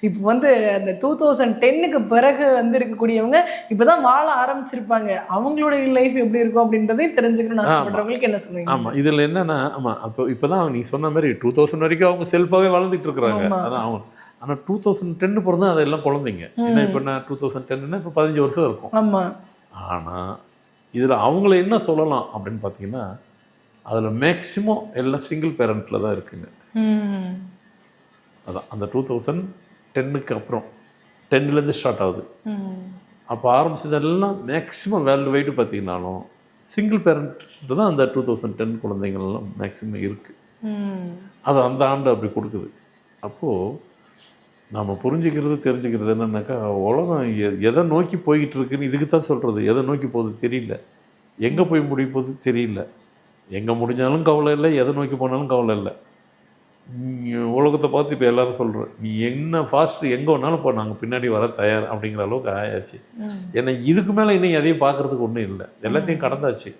இப்போ வந்து அந்த 2010க்கு பிறகு வந்து இருக்கக்கூடியவங்க இப்பதான் வாழ ஆரம்பிச்சிருப்பாங்க. அவங்களுடைய லைஃப் எப்படி இருக்கும் அப்படின்றதையும் தெரிஞ்சுக்கணும்னு ஆசைப்படுறவங்களுக்கு என்ன சொல்லுவீங்க? ஆமாம், இதில் என்னன்னா, ஆமாம், இப்போ தான் நீ சொன்ன மாதிரி 2000 வரைக்கும் அவங்க செல்ஃபாகவே வாழ்ந்துட்டு இருக்கிறாங்க. அதான் அவங்க. ஆனால் 2010 பிறந்தா அதெல்லாம் குழந்தைங்க. ஏன்னா இப்போ நான் 2010ன்னா இப்போ 15 வருஷம் இருக்கும். ஆமாம். ஆனால் இதில் அவங்கள என்ன சொல்லலாம் அப்படின்னு பார்த்தீங்கன்னா, அதில் மேக்சிமம் எல்லாம் சிங்கிள் பேரண்ட்டில் தான் இருக்குங்க. அதான் அந்த 2010க்கு அப்புறம் 10லேருந்து ஸ்டார்ட் ஆகுது. அப்போ ஆரம்பிச்சதெல்லாம் மேக்சிமம் வேர்ல்டு வைடு பார்த்தீங்கன்னாலும் சிங்கிள் பேரண்ட் தான் அந்த 2010 குழந்தைங்கள்லாம் மேக்சிமம் இருக்குது. அது அந்த ஆண்டு அப்படி கொடுக்குது. அப்போது நாம் புரிஞ்சுக்கிறது தெரிஞ்சுக்கிறது என்னென்னாக்கா, உலகம் எதை நோக்கி போய்கிட்டு இருக்குன்னு இதுக்கு தான் சொல்கிறது. எதை நோக்கி போகுது தெரியல, எங்கே போய் முடிய போகுது தெரியல. எங்கே முடிஞ்சாலும் கவலை இல்லை, எதை நோக்கி போனாலும் கவலை இல்லை. உலகத்தை பார்த்து இப்போ எல்லோரும் சொல்கிறோம், நீ என்ன ஃபாஸ்ட்டு எங்கே வேணாலும் இப்போ நாங்கள் பின்னாடி வர தயார் அப்படிங்கிற அளவுக்கு ஆயாச்சு. ஏன்னா இதுக்கு மேலே இன்னும் எதையும் பார்க்குறதுக்கு ஒன்றும் இல்லை, எல்லாத்தையும் கடந்தாச்சு.